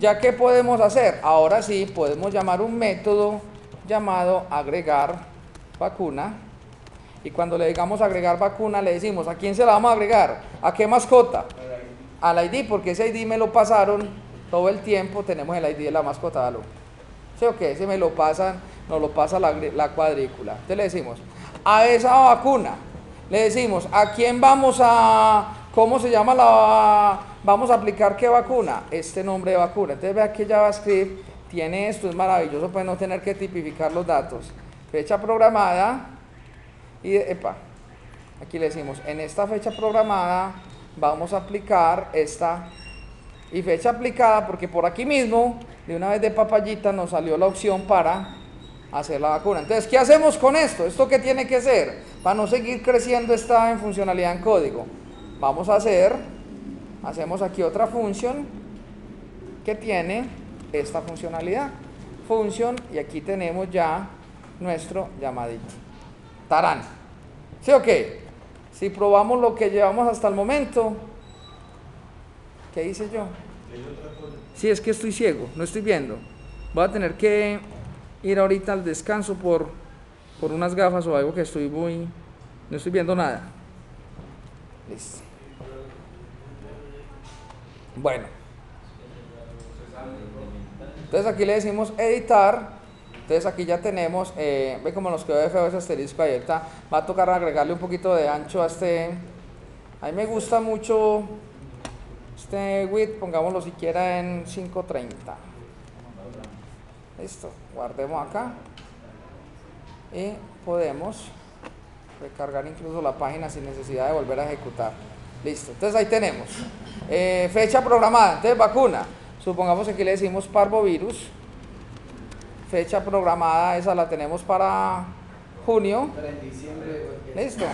¿Ya qué podemos hacer? Ahora sí, podemos llamar un método llamado agregar vacuna. Y cuando le digamos agregar vacuna, le decimos, ¿a quién se la vamos a agregar? ¿A qué mascota? Al ID, porque ese ID me lo pasaron todo el tiempo, tenemos el ID de la mascota, ¿vale? ¿Sí o qué? Ese me lo pasan, nos lo pasa la cuadrícula. Entonces le decimos, a esa vacuna, le decimos, ¿a quién vamos a, cómo se llama vamos a aplicar qué vacuna? Este nombre de vacuna. Entonces vea que JavaScript tiene esto, es maravilloso, pues no tener que tipificar los datos. Fecha programada, y aquí le decimos, en esta fecha programada vamos a aplicar esta, y fecha aplicada, porque por aquí mismo, de una vez de papayita, nos salió la opción para hacer la vacuna. Entonces, ¿qué hacemos con esto? ¿Esto qué tiene que ser? Para no seguir creciendo esta en funcionalidad en código. Vamos a hacemos aquí otra función que tiene esta funcionalidad. Función, y aquí tenemos ya nuestro llamadito. Tarán. ¿Sí o qué? Si probamos lo que llevamos hasta el momento, ¿qué hice yo? Sí, es que estoy ciego, no estoy viendo. Voy a tener que ir ahorita al descanso por unas gafas o algo que no estoy viendo nada. Listo. Bueno. Entonces aquí le decimos editar. Entonces aquí ya tenemos, ve como nos quedó de feo ese asterisco ahí, va a tocar agregarle un poquito de ancho a este. A mí me gusta mucho este width, pongámoslo siquiera en 530. Listo, guardemos acá y podemos recargar incluso la página sin necesidad de volver a ejecutar. Listo, entonces ahí tenemos fecha programada, entonces vacuna, supongamos que aquí le decimos parvovirus, fecha programada, esa la tenemos para junio, listo,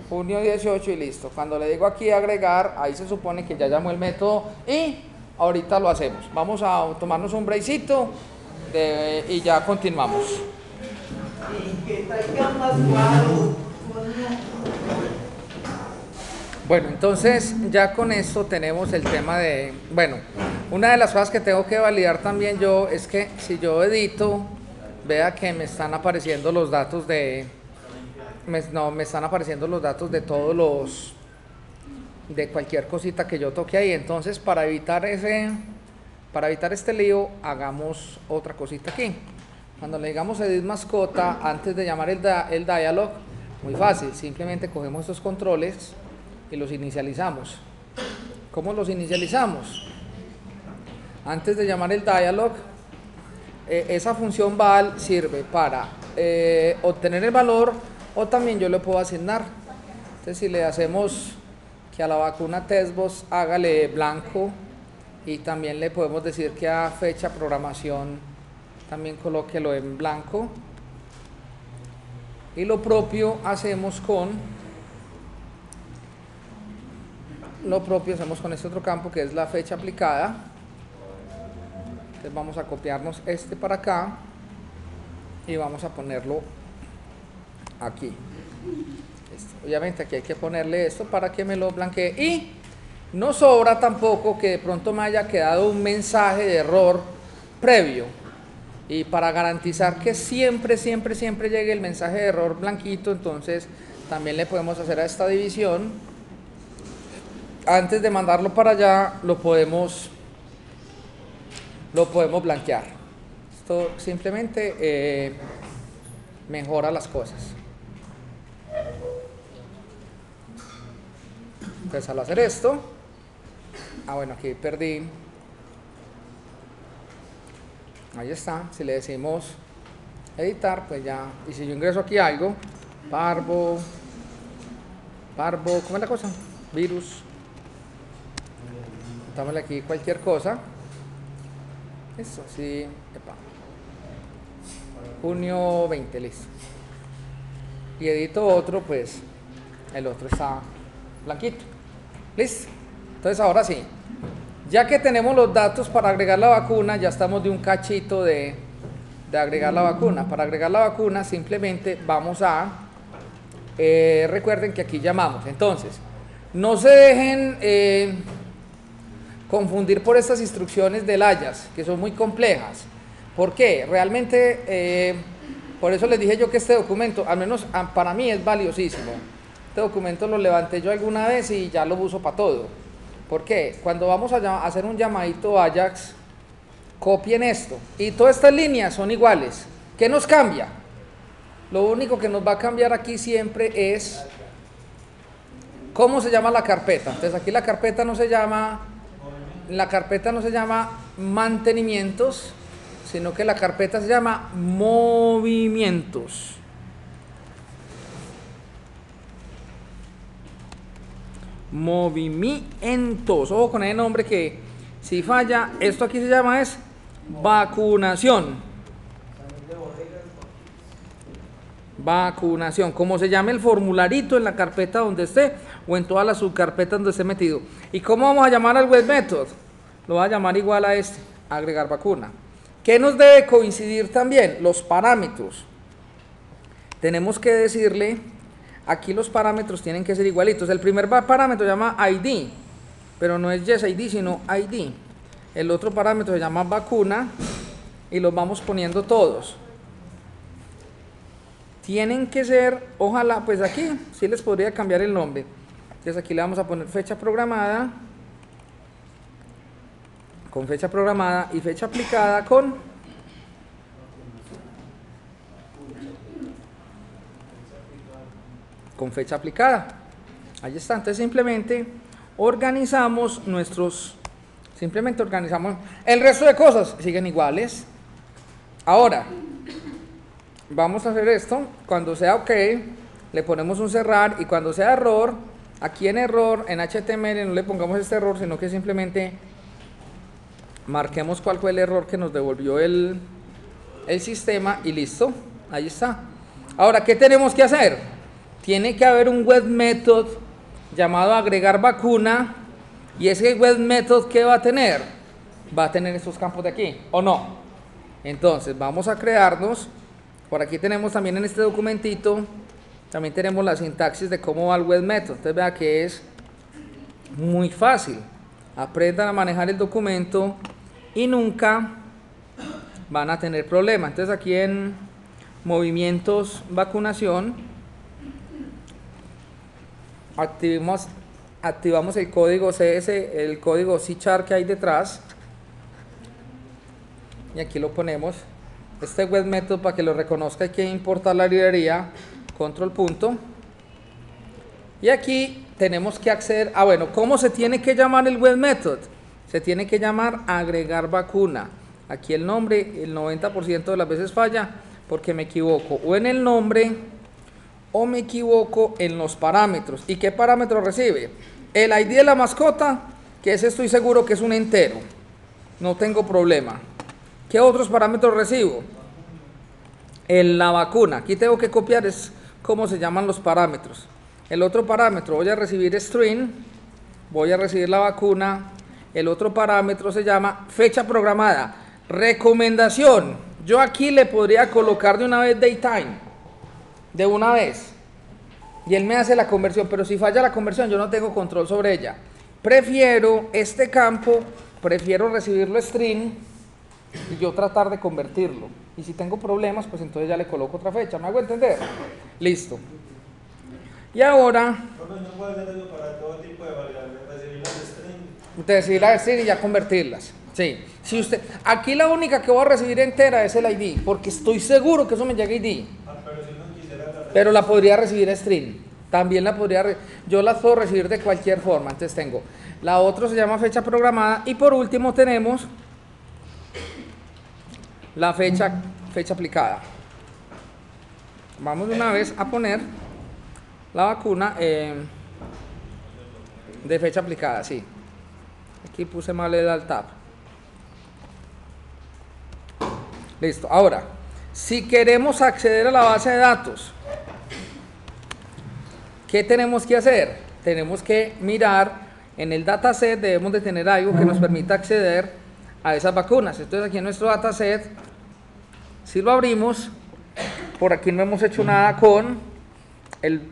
junio 18 y listo. Cuando le digo aquí agregar, ahí se supone que ya llamó el método y ahorita lo hacemos. Vamos a tomarnos un breakcito y ya continuamos. Bueno, entonces ya con esto tenemos el tema de, bueno, una de las cosas que tengo que validar también yo es que si yo edito, vea que me están apareciendo los datos de, me están apareciendo los datos de todos de cualquier cosita que yo toque ahí. Entonces para evitar este lío, hagamos otra cosita aquí. Cuando le digamos edit mascota, antes de llamar el dialog, muy fácil, simplemente cogemos estos controles y los inicializamos. ¿Cómo los inicializamos? Antes de llamar el dialog, esa función val sirve para obtener el valor, o también yo le puedo asignar. Entonces si le hacemos que a la vacuna testbox hágale blanco, y también le podemos decir que a fecha programación también colóquelo en blanco, y lo propio hacemos con este otro campo que es la fecha aplicada. Entonces vamos a copiarnos este para acá y vamos a ponerlo aquí. Obviamente aquí hay que ponerle esto para que me lo blanquee, y no sobra tampoco que de pronto me haya quedado un mensaje de error previo, y para garantizar que siempre llegue el mensaje de error blanquito, entonces también le podemos hacer a esta división, antes de mandarlo para allá lo podemos blanquear. Esto simplemente mejora las cosas. Entonces al hacer esto, bueno, aquí perdí, ahí está. Si le decimos editar, pues ya, y si yo ingreso aquí algo, parvo, ¿cómo es la cosa? Virus, dámosle aquí cualquier cosa, eso, sí, junio 20, listo, y edito otro, pues el otro está blanquito, listo. Entonces ahora sí, ya que tenemos los datos para agregar la vacuna, ya estamos de un cachito de agregar la vacuna. Para agregar la vacuna simplemente vamos a, recuerden que aquí llamamos, entonces no se dejen confundir por estas instrucciones del Ajax, que son muy complejas. ¿Por qué? Realmente, por eso les dije yo que este documento, al menos para mí, es valiosísimo. Este documento lo levanté yo alguna vez y ya lo uso para todo. ¿Por qué? Cuando vamos a hacer un llamadito Ajax, copien esto. Y todas estas líneas son iguales. ¿Qué nos cambia? Lo único que nos va a cambiar aquí siempre es cómo se llama la carpeta. Entonces aquí la carpeta no se llama mantenimientos, sino que la carpeta se llama movimientos. Movimientos. Ojo con el nombre que si falla, esto aquí se llama es vacunación. Vacunación, como se llame el formularito en la carpeta donde esté o en todas las subcarpetas donde esté metido. ¿Y cómo vamos a llamar al web method? Lo voy a llamar igual a este, agregar vacuna. ¿Qué nos debe coincidir también? Los parámetros. Tenemos que decirle, aquí los parámetros tienen que ser igualitos. El primer parámetro se llama ID, pero no es YesID, sino ID. El otro parámetro se llama vacuna y los vamos poniendo todos. Tienen que ser, ojalá, pues aquí sí les podría cambiar el nombre. Entonces aquí le vamos a poner fecha programada, con fecha programada y fecha aplicada con fecha aplicada. Ahí está. Entonces simplemente organizamos el resto de cosas siguen iguales. Ahora vamos a hacer esto. Cuando sea OK, le ponemos un cerrar, y cuando sea error, aquí en error, en HTML no le pongamos este error, sino que simplemente marquemos cuál fue el error que nos devolvió el sistema y listo. Ahí está. Ahora, ¿qué tenemos que hacer? Tiene que haber un web method llamado agregar vacuna, y ese web method, ¿qué va a tener? Va a tener estos campos de aquí, ¿o no? Entonces vamos a crearnos. Por aquí tenemos también en este documentito, también tenemos la sintaxis de cómo va el web method. Entonces vea que es muy fácil. Aprendan a manejar el documento y nunca van a tener problemas. Entonces aquí en movimientos vacunación activamos el código CS, el código C# que hay detrás, y aquí lo ponemos. Este web method, para que lo reconozca, hay que importar la librería control punto, y aquí tenemos que acceder a, bueno, ¿cómo se tiene que llamar el web method? Se tiene que llamar agregar vacuna. Aquí el nombre, el 90% de las veces falla porque me equivoco o en el nombre o me equivoco en los parámetros. ¿Y qué parámetro recibe? El ID de la mascota, que ese estoy seguro que es un entero, no tengo problema. ¿Qué otros parámetros recibo? La vacuna, aquí tengo que copiar es cómo se llaman los parámetros. El otro parámetro, voy a recibir string, voy a recibir la vacuna. El otro parámetro se llama fecha programada. Recomendación, yo aquí le podría colocar de una vez daytime, de una vez, y él me hace la conversión, pero si falla la conversión yo no tengo control sobre ella. Prefiero este campo, prefiero recibirlo string y yo tratar de convertirlo, y si tengo problemas pues entonces ya le coloco otra fecha. ¿Me hago entender? Listo. Y ahora no puede hacer eso para todo tipo de variables, recibir las string y ya convertirlas. Sí. Si usted, aquí la única que voy a recibir entera es el ID, porque estoy seguro que eso me llega ID. Pero si no quisiera pero la podría recibir string. También la podría, yo las puedo recibir de cualquier forma. Entonces tengo, la otra se llama fecha programada, y por último tenemos la fecha aplicada. Vamos de una vez a poner la vacuna de fecha aplicada, sí. Aquí puse mal el alt tab. Listo. Ahora, si queremos acceder a la base de datos, ¿qué tenemos que hacer? Tenemos que mirar en el dataset, debemos de tener algo que nos permita acceder a esas vacunas. Entonces aquí en nuestro dataset, si lo abrimos, por aquí no hemos hecho nada con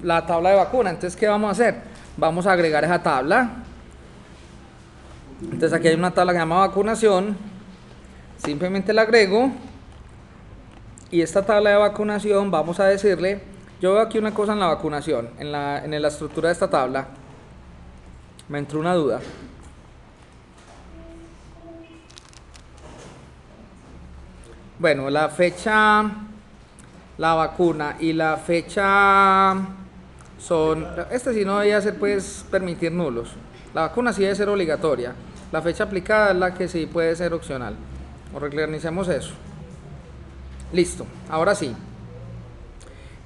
la tabla de vacuna. Entonces, ¿qué vamos a hacer? Vamos a agregar esa tabla. Entonces aquí hay una tabla que se llama vacunación, simplemente la agrego, y esta tabla de vacunación vamos a decirle, yo veo aquí una cosa en la vacunación, en la estructura de esta tabla, me entró una duda. Bueno, la fecha, la vacuna y la fecha son, este sí no debería ser pues permitir nulos, la vacuna sí debe ser obligatoria, la fecha aplicada es la que sí puede ser opcional, o organicemos eso. Listo, ahora sí.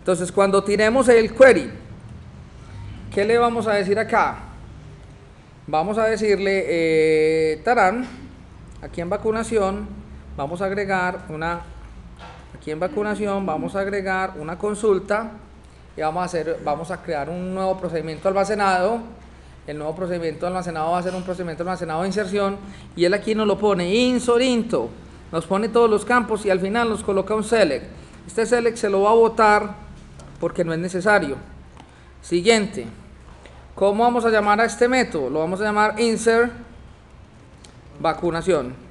Entonces cuando tiremos el query, ¿qué le vamos a decir acá? Vamos a decirle, tarán, aquí en vacunación, vamos a agregar una, aquí en vacunación vamos a agregar una consulta y vamos a crear un nuevo procedimiento almacenado. El nuevo procedimiento almacenado va a ser un procedimiento almacenado de inserción y él aquí nos lo pone insorinto, nos pone todos los campos y al final nos coloca un select. Este select se lo va a botar porque no es necesario. Siguiente, ¿cómo vamos a llamar a este método? Lo vamos a llamar insert vacunación.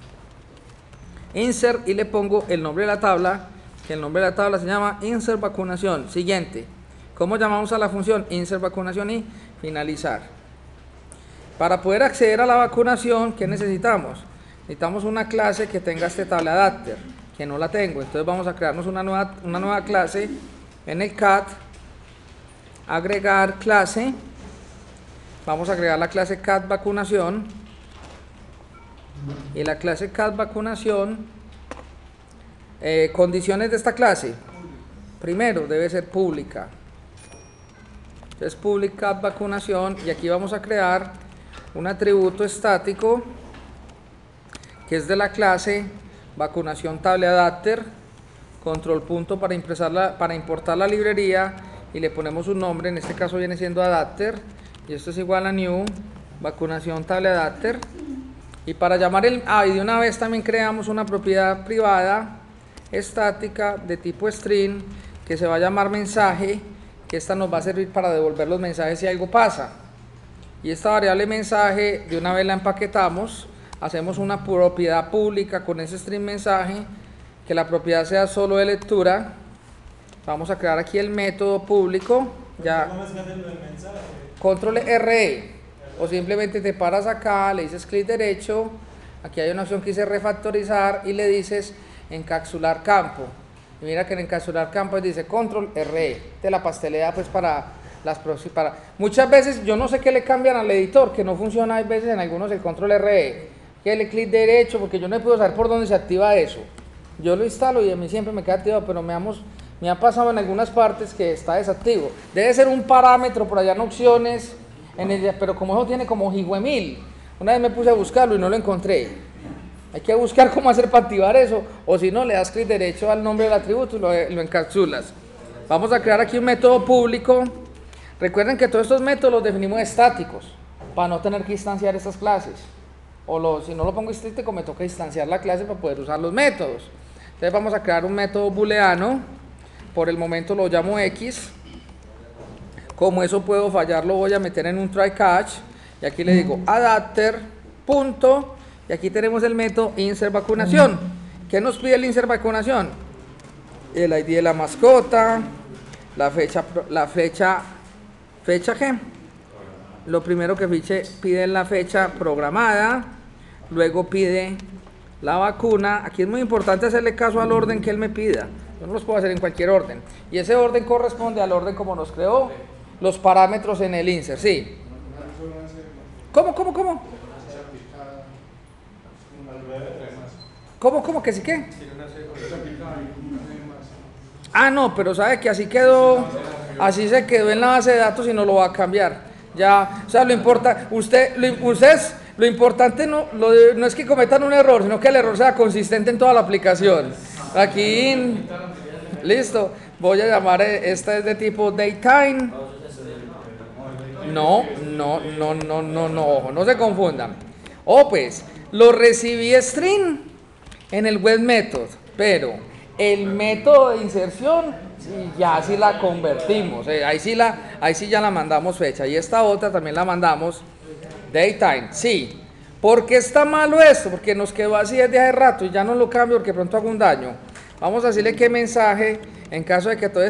Insert y le pongo el nombre de la tabla, que el nombre de la tabla se llama insert vacunación. Siguiente, ¿cómo llamamos a la función insert vacunación y finalizar? Para poder acceder a la vacunación, ¿qué necesitamos? Necesitamos una clase que tenga este table adapter, que no la tengo. Entonces vamos a crearnos una nueva clase en el cat, agregar clase, vamos a agregar la clase cat vacunación. Y la clase cat vacunación, condiciones de esta clase, primero debe ser pública, entonces public cat vacunación, y aquí vamos a crear un atributo estático que es de la clase vacunación table adapter, control punto para importar la librería y le ponemos un nombre, en este caso viene siendo adapter, y esto es igual a new vacunación table adapter. Y para llamar y de una vez también creamos una propiedad privada estática de tipo string que se va a llamar mensaje, que esta nos va a servir para devolver los mensajes si algo pasa. Y esta variable mensaje de una vez la empaquetamos, hacemos una propiedad pública con ese string mensaje, que la propiedad sea solo de lectura. Vamos a crear aquí el método público, ya, control RE. O simplemente te paras acá, le dices clic derecho, aquí hay una opción que dice refactorizar y le dices encapsular campo. Y mira que en encapsular campo dice control RE, te la pastelea pues para las próximas. Muchas veces yo no sé qué le cambian al editor, que no funciona, hay veces en algunos el control RE, que le clic derecho, porque yo no he podido saber por dónde se activa eso. Yo lo instalo y a mí siempre me queda activado, pero me ha pasado en algunas partes que está desactivo. Debe ser un parámetro por allá en opciones. Pero como eso tiene como jigüemil, una vez me puse a buscarlo y no lo encontré. Hay que buscar cómo hacer para activar eso, o si no le das clic derecho al nombre del atributo y lo encapsulas. Vamos a crear aquí un método público. Recuerden que todos estos métodos los definimos estáticos para no tener que instanciar estas clases, o si no lo pongo estático me toca instanciar la clase para poder usar los métodos. Entonces vamos a crear un método booleano, por el momento lo llamo X. Como eso puedo fallar, lo voy a meter en un try catch y aquí le digo adapter punto y aquí tenemos el método insert vacunación. ¿Qué nos pide el insert vacunación? El ID de la mascota, la fecha ¿qué? Lo primero que pide es la fecha programada, luego pide la vacuna. Aquí es muy importante hacerle caso al orden que él me pida. Yo no los puedo hacer en cualquier orden y ese orden corresponde al orden como nos creó los parámetros en el insert, sí. ¿Cómo? ¿Cómo que sí qué? Ah, no, pero sabe que así se quedó en la base de datos y no lo va a cambiar. Ya, o sea, lo importante no es que cometan un error, sino que el error sea consistente en toda la aplicación. Aquí, listo. Voy a llamar, esta es de tipo datetime. No se confundan. Pues, lo recibí string en el web method, pero el método de inserción ya sí la convertimos, ahí sí ya la mandamos fecha, y esta otra también la mandamos datetime, sí. ¿Por qué está malo esto? Porque nos quedó así desde hace rato y ya no lo cambio porque pronto hago un daño. Vamos a decirle qué mensaje en caso de que todo